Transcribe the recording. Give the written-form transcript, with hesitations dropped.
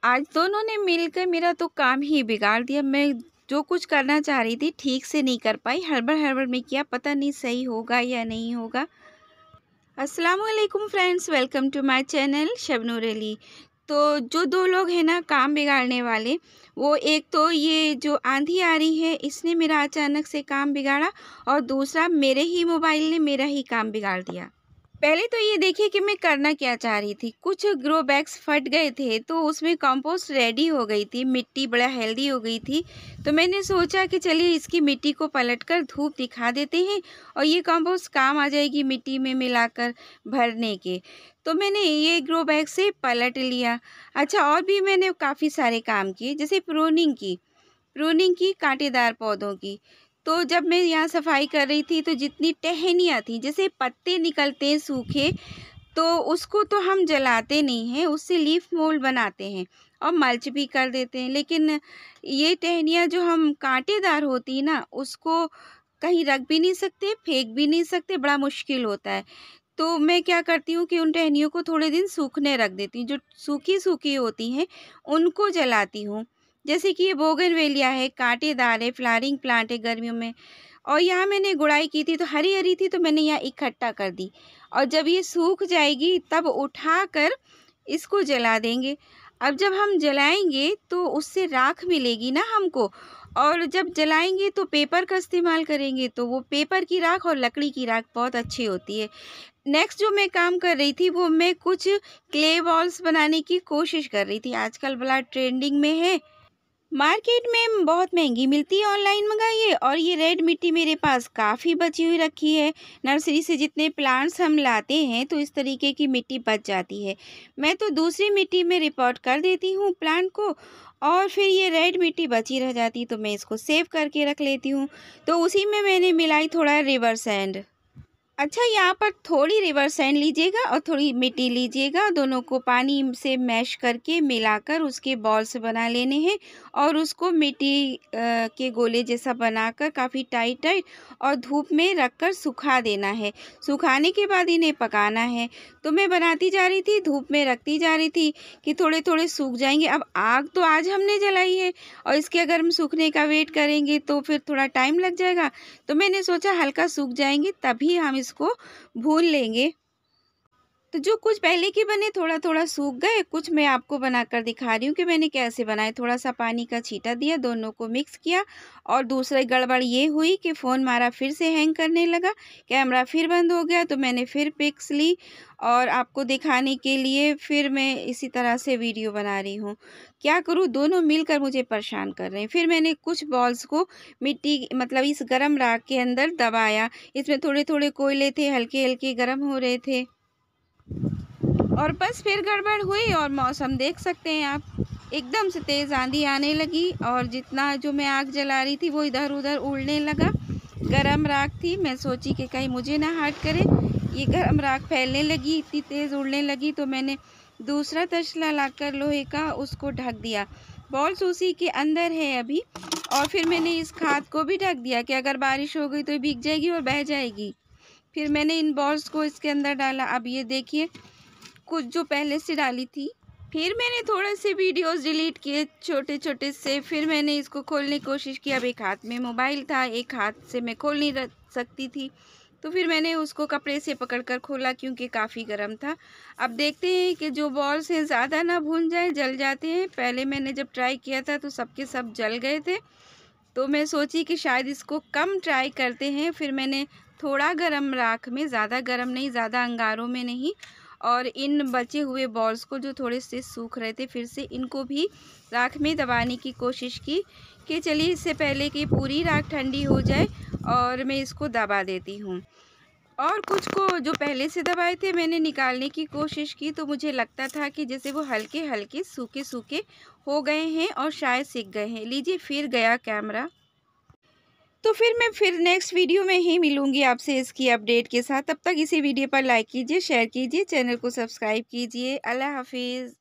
आज दोनों ने मिलकर मेरा तो काम ही बिगाड़ दिया। मैं जो कुछ करना चाह रही थी ठीक से नहीं कर पाई, हड़बड़-हड़बड़ में किया, पता नहीं सही होगा या नहीं होगा। अस्सलामुअलैकुम friends, welcome to my channel Shabnoor Ali. तो जो 2 लोग हैं ना काम बिगाड़ने वाले, वो एक तो ये जो आंधी आ रही है इसने मेरा अचानक से काम बिगाड़ा और दूसरा मेरे ही मोबाइल ने मेरा ही काम बिगाड़ दिया। पहले तो ये देखिए कि मैं करना क्या चाह रही थी। कुछ ग्रो बैग्स फट गए थे तो उसमें कंपोस्ट रेडी हो गई थी, मिट्टी बड़ा हेल्दी हो गई थी। तो मैंने सोचा कि चलिए इसकी मिट्टी को पलटकर धूप दिखा देते हैं और ये कंपोस्ट काम आ जाएगी मिट्टी में मिलाकर भरने के। तो मैंने ये ग्रो बैग से पलट लिया। अच्छा, और भी मैंने काफ़ी सारे काम किए, जैसे प्रूनिंग की कांटेदार पौधों की। तो जब मैं यहाँ सफाई कर रही थी तो जितनी टहनियाँ थी, जैसे पत्ते निकलते हैं सूखे, तो उसको तो हम जलाते नहीं हैं, उससे लीफ मोल्ड बनाते हैं और मल्च भी कर देते हैं। लेकिन ये टहनियाँ जो हम कांटेदार होती है ना, उसको कहीं रख भी नहीं सकते, फेंक भी नहीं सकते, बड़ा मुश्किल होता है। तो मैं क्या करती हूँ कि उन टहनियों को थोड़े दिन सूखने रख देती हूँ। जो सूखी-सूखी होती हैं, उनको जलाती हूँ। जैसे कि ये बोगनवेलिया है, कांटेदार है, फ्लावरिंग प्लांट है गर्मियों में। और यहाँ मैंने गुड़ाई की थी तो हरी-हरी थी, तो मैंने यहाँ इकट्ठा कर दी और जब ये सूख जाएगी तब उठाकर इसको जला देंगे। अब जब हम जलाएँगे तो उससे राख मिलेगी ना हमको, और जब जलाएँगे तो पेपर का इस्तेमाल करेंगे, तो वो पेपर की राख और लकड़ी की राख बहुत अच्छी होती है। नेक्स्ट जो मैं काम कर रही थी वो मैं कुछ क्ले बॉल्स बनाने की कोशिश कर रही थी। आजकल बड़ा ट्रेंडिंग में है। मार्केट में बहुत महंगी मिलती है, ऑनलाइन मंगाइए। और ये रेड मिट्टी मेरे पास काफ़ी बची हुई रखी है। नर्सरी से जितने प्लांट्स हम लाते हैं तो इस तरीके की मिट्टी बच जाती है। मैं तो दूसरी मिट्टी में रिपोर्ट कर देती हूँ प्लांट को, और फिर ये रेड मिट्टी बची रह जाती तो मैं इसको सेव करके रख लेती हूँ। तो उसी में मैंने मिलाई थोड़ा रिवर सैंड। अच्छा, यहाँ पर थोड़ी रिवर सैंड लीजिएगा और थोड़ी मिट्टी लीजिएगा, दोनों को पानी से मैश करके मिलाकर उसके बॉल्स बना लेने हैं और उसको मिट्टी के गोले जैसा बनाकर काफ़ी टाइट और धूप में रखकर सुखा देना है। सुखाने के बाद इन्हें पकाना है। तो मैं बनाती जा रही थी, धूप में रखती जा रही थी कि थोड़े-थोड़े सूख जाएंगे। अब आग तो आज हमने जलाई है और इसके अगर हम सूखने का वेट करेंगे तो फिर थोड़ा टाइम लग जाएगा। तो मैंने सोचा हल्का सूख जाएंगे तभी हम इसको भून लेंगे। तो जो कुछ पहले के बने थोड़ा-थोड़ा सूख गए, कुछ मैं आपको बनाकर दिखा रही हूँ कि मैंने कैसे बनाए। थोड़ा-सा पानी का छींटा दिया, दोनों को मिक्स किया और दूसरी गड़बड़ ये हुई कि फ़ोन हमारा फिर से हैंग करने लगा, कैमरा फिर बंद हो गया। तो मैंने फिर पिक्स ली और आपको दिखाने के लिए फिर मैं इसी तरह से वीडियो बना रही हूँ। क्या करूँ, दोनों मिलकर मुझे परेशान कर रहे हैं। फिर मैंने कुछ बॉल्स को मिट्टी मतलब इस गरम राख के अंदर दबाया। इसमें थोड़े-थोड़े कोयले थे, हल्के-हल्के गरम हो रहे थे। और बस फिर गड़बड़ हुई और मौसम देख सकते हैं आप, एकदम से तेज़ आंधी आने लगी और जितना जो मैं आग जला रही थी वो इधर-उधर उड़ने लगा। गरम राख थी, मैं सोची कि कहीं मुझे ना हर्ट करे। ये गरम राख फैलने लगी, इतनी तेज़ उड़ने लगी, तो मैंने दूसरा तसला लाकर लोहे का उसको ढक दिया। बॉल्स उसी के अंदर है अभी। और फिर मैंने इस खाद को भी ढक दिया कि अगर बारिश हो गई तो ये भीग जाएगी और बह जाएगी। फिर मैंने इन बॉल्स को इसके अंदर डाला। अब ये देखिए, कुछ जो पहले से डाली थी। फिर मैंने थोड़े से वीडियोस डिलीट किए छोटे-छोटे से। फिर मैंने इसको खोलने की कोशिश की। अब एक हाथ में मोबाइल था, एक हाथ से मैं खोल नहीं रख सकती थी। तो फिर मैंने उसको कपड़े से पकड़कर खोला क्योंकि काफ़ी गर्म था। अब देखते हैं कि जो बॉल्स हैं ज़्यादा ना भून जाए, जल जाते हैं। पहले मैंने जब ट्राई किया था तो सब के सब जल गए थे। तो मैं सोची कि शायद इसको कम ट्राई करते हैं। फिर मैंने थोड़ा गरम राख में, ज़्यादा गरम नहीं, ज़्यादा अंगारों में नहीं, और इन बचे हुए बॉल्स को जो थोड़े से सूख रहे थे फिर से इनको भी राख में दबाने की कोशिश की कि चलिए इससे पहले कि पूरी राख ठंडी हो जाए और मैं इसको दबा देती हूँ। और कुछ को जो पहले से दबाए थे मैंने निकालने की कोशिश की, तो मुझे लगता था कि जैसे वो हल्के-हल्के सूखे-सूखे हो गए हैं और शायद सिक गए हैं। लीजिए, फिर गया कैमरा। तो फिर मैं नेक्स्ट वीडियो में ही मिलूँगी आपसे इसकी अपडेट के साथ। तब तक इसी वीडियो पर लाइक कीजिए, शेयर कीजिए, चैनल को सब्सक्राइब कीजिए। अल्लाह हाफ़िज़।